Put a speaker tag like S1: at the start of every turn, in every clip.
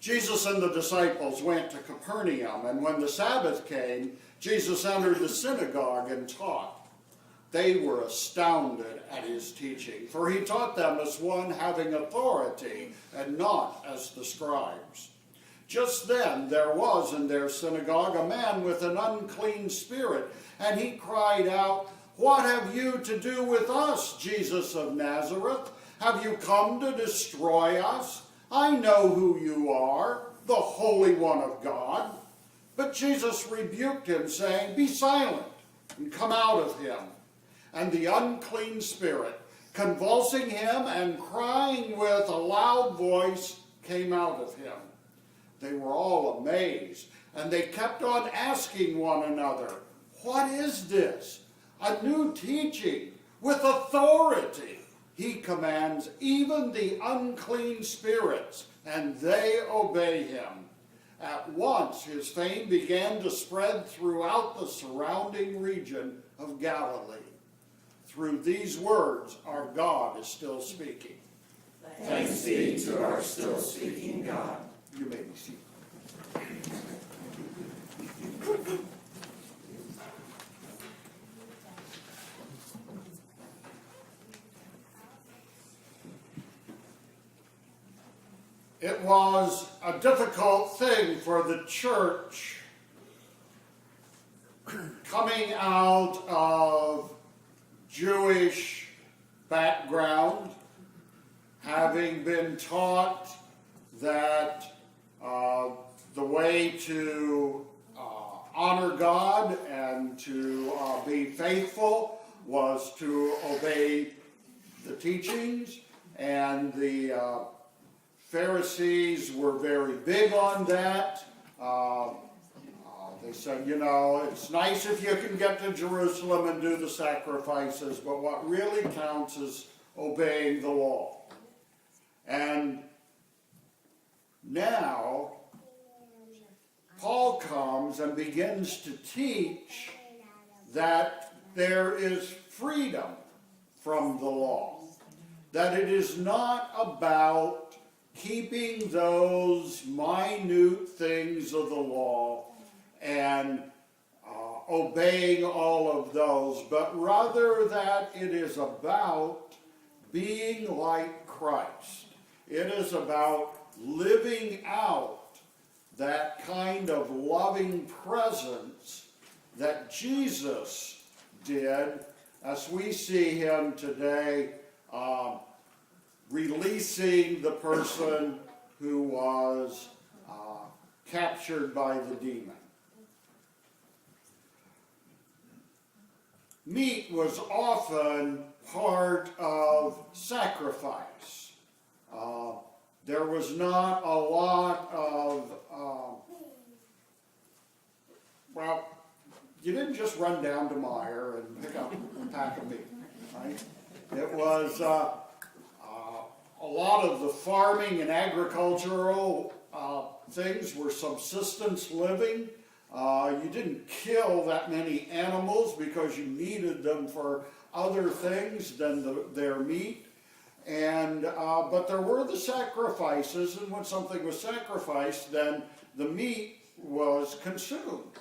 S1: Jesus and the disciples went to Capernaum, and when the Sabbath came, Jesus entered the synagogue and taught. They were astounded at his teaching, for he taught them as one having authority and not as the scribes. Just then there was in their synagogue a man with an unclean spirit, and he cried out, "What have you to do with us, Jesus of Nazareth? Have you come to destroy us? I know who you are, the Holy One of God." But Jesus rebuked him, saying, "Be silent, and come out of him." And the unclean spirit, convulsing him and crying with a loud voice, came out of him. They were all amazed, and they kept on asking one another, "What is this? A new teaching with authority. He commands even the unclean spirits, and they obey him." At once his fame began to spread throughout the surrounding region of Galilee. Through these words, our God is still speaking.
S2: Thanks be to our still speaking God.
S1: You may be seated. It was a difficult thing for the church coming out of Jewish background, having been taught that the way to honor God and to be faithful was to obey the teachings, and the Pharisees were very big on that. They said, you know, it's nice if you can get to Jerusalem and do the sacrifices, but what really counts is obeying the law. And now, Paul comes and begins to teach that there is freedom from the law. That it is not about keeping those minute things of the law and obeying all of those, but rather that it is about being like Christ. It is about living out that kind of loving presence that Jesus did, as we see him today, releasing the person who was captured by the demon. Meat was often part of sacrifice. There was not a lot of, well, you didn't just run down to Meijer and pick up a pack of meat, right? It was a lot of the farming and agricultural things were subsistence living. You didn't kill that many animals because you needed them for other things than their meat. And but there were the sacrifices, and when something was sacrificed, then the meat was consumed.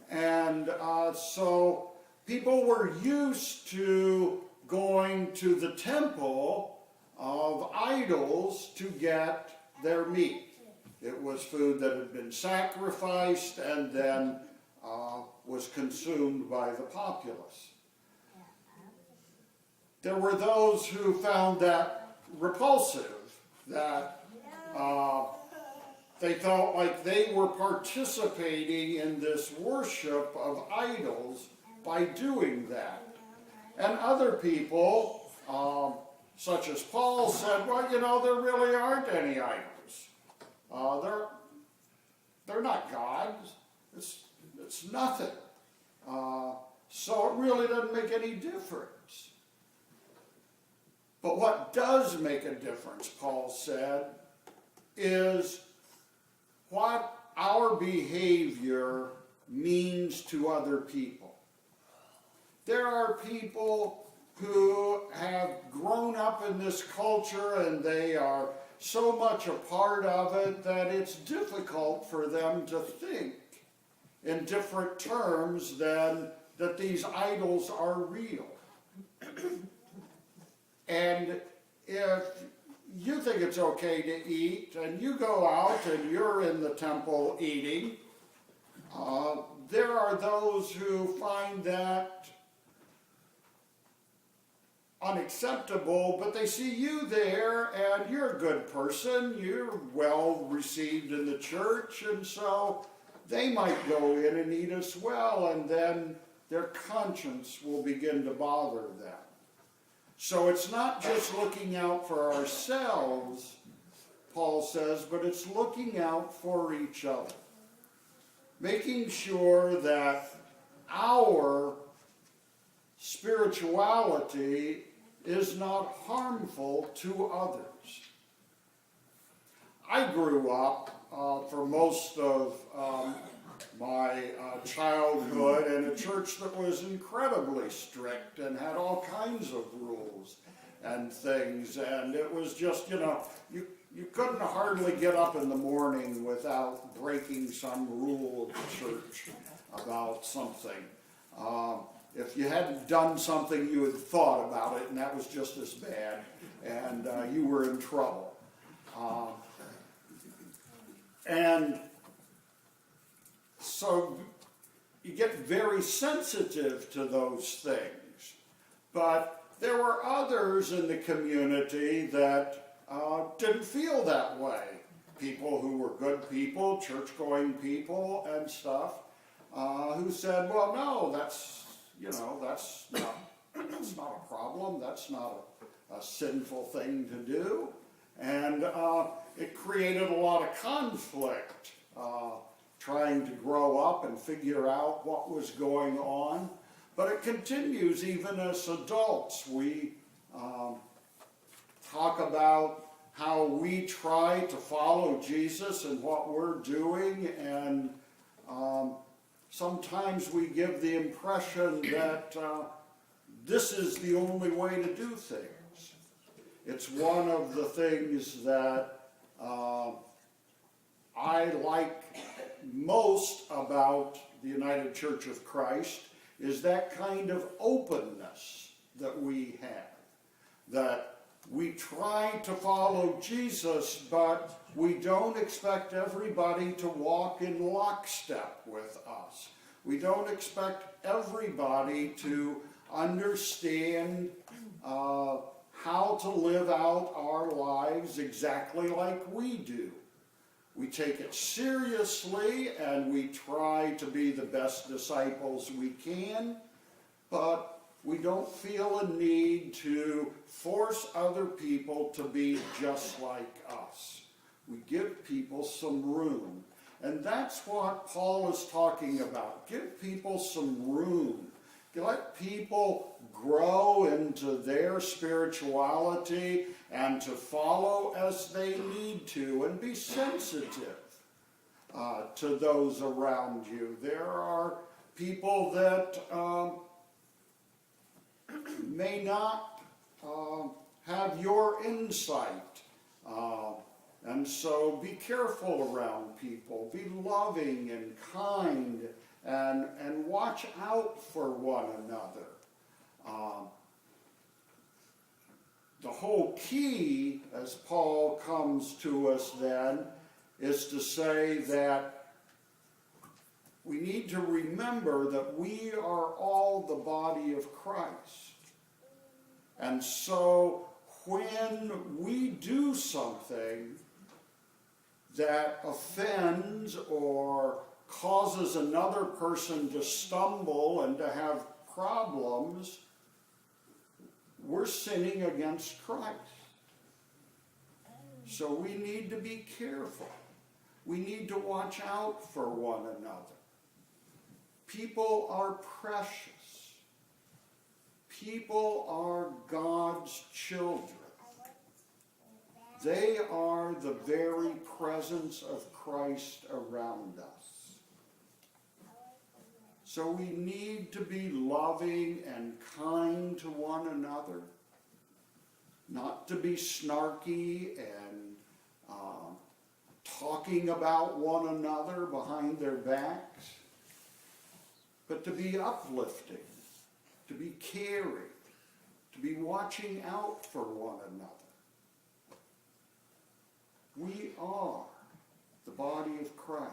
S1: And so people were used to going to the temple of idols to get their meat. It was food that had been sacrificed and then was consumed by the populace. There were those who found that repulsive, that they felt like they were participating in this worship of idols by doing that. And other people, such as Paul, said, well, you know, there really aren't any idols. They're not gods. It's nothing. So it really doesn't make any difference. But what does make a difference, Paul said, is what our behavior means to other people. There are people who have grown up in this culture and they are so much a part of it that it's difficult for them to think in different terms than that these idols are real. And if you think it's okay to eat and you go out and you're in the temple eating, there are those who find that unacceptable, but they see you there and you're a good person, you're well received in the church, and so they might go in and eat as well, and then their conscience will begin to bother them. So it's not just looking out for ourselves, Paul says, but it's looking out for each other. Making sure that our spirituality is not harmful to others. I grew up for most of my childhood in a church that was incredibly strict and had all kinds of rules and things, and it was just, you couldn't hardly get up in the morning without breaking some rule of the church about something. If you hadn't done something, you had thought about it, and that was just as bad, and you were in trouble. And so you get very sensitive to those things. But there were others in the community that didn't feel that way. People who were good people, church-going people and stuff, who said, well, no, that's not a problem. That's not a sinful thing to do. And it created a lot of conflict, trying to grow up and figure out what was going on. But it continues even as adults. We talk about how we try to follow Jesus and what we're doing, and sometimes we give the impression that this is the only way to do things. It's one of the things that I like most about the United Church of Christ is that kind of openness that we have. That we try to follow Jesus, but we don't expect everybody to walk in lockstep with us. We don't expect everybody to understand how to live out our lives exactly like we do. We take it seriously and we try to be the best disciples we can, but we don't feel a need to force other people to be just like us. We give people some room. And that's what Paul is talking about. Give people some room. Let people grow into their spirituality and to follow as they need to, and be sensitive to those around you. There are people that may not have your insight, and so be careful around people. Be loving and kind, and watch out for one another. The whole key, as Paul comes to us then, is to say that we need to remember that we are all the body of Christ. And so when we do something that offends or causes another person to stumble and to have problems, we're sinning against Christ. So we need to be careful. We need to watch out for one another. People are precious. People are God's children. They are the very presence of Christ around us. So we need to be loving and kind to one another, not to be snarky and talking about one another behind their backs, but to be uplifting, to be caring, to be watching out for one another. We are the body of Christ.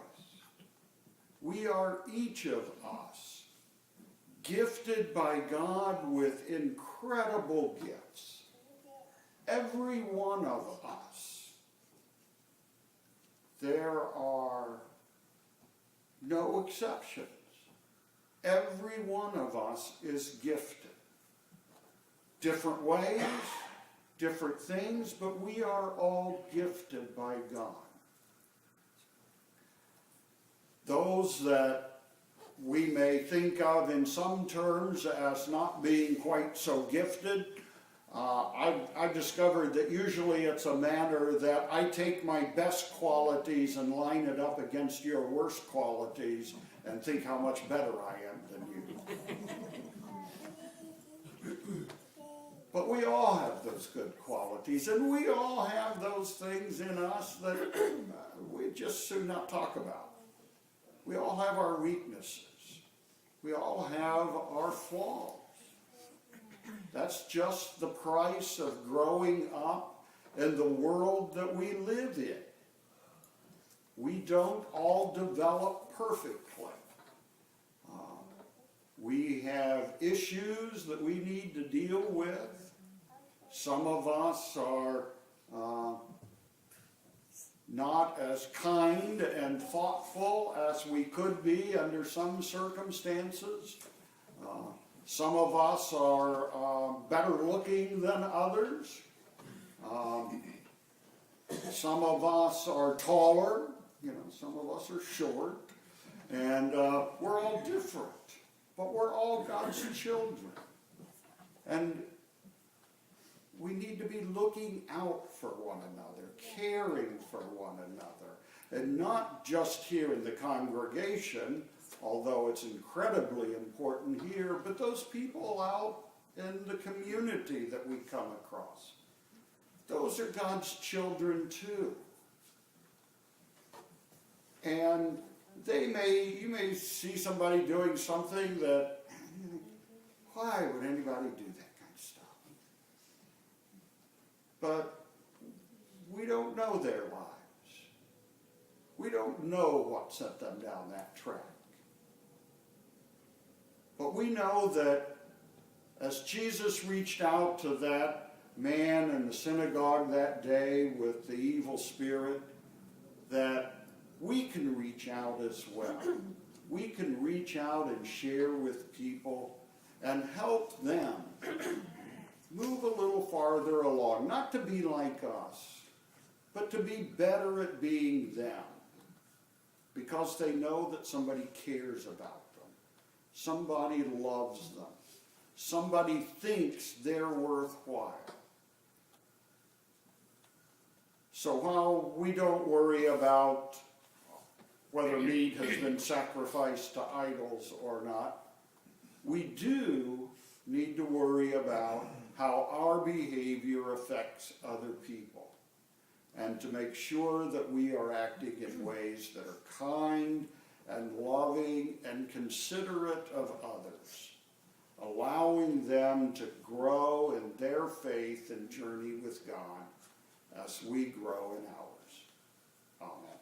S1: We are each of us gifted by God with incredible gifts. Every one of us. There are no exceptions. Every one of us is gifted. Different ways, different things, but we are all gifted by God. Those that we may think of in some terms as not being quite so gifted, I've discovered that usually it's a matter that I take my best qualities and line it up against your worst qualities and think how much better I am than you. But we all have those good qualities, and we all have those things in us that we just soon not talk about. We all have our weaknesses. We all have our flaws. That's just the price of growing up in the world that we live in. We don't all develop perfectly. We have issues that we need to deal with. Some of us are not as kind and thoughtful as we could be under some circumstances. Some of us are better looking than others. Some of us are taller, some of us are short, and we're all different, but we're all God's children. And we need to be looking out for one another, caring for one another, and not just here in the congregation, although it's incredibly important here, but those people out in the community that we come across. Those are God's children too. And you may see somebody doing something that, why would anybody do that kind of stuff? But we don't know their lives. We don't know what sent them down that track. But we know that as Jesus reached out to that man in the synagogue that day with the evil spirit, that we can reach out as well. We can reach out and share with people and help them move a little farther along. Not to be like us, but to be better at being them. Because they know that somebody cares about them. Somebody loves them. Somebody thinks they're worthwhile. So while we don't worry about whether meat has been sacrificed to idols or not, we do need to worry about how our behavior affects other people, and to make sure that we are acting in ways that are kind and loving and considerate of others, allowing them to grow in their faith and journey with God as we grow in ours. Amen.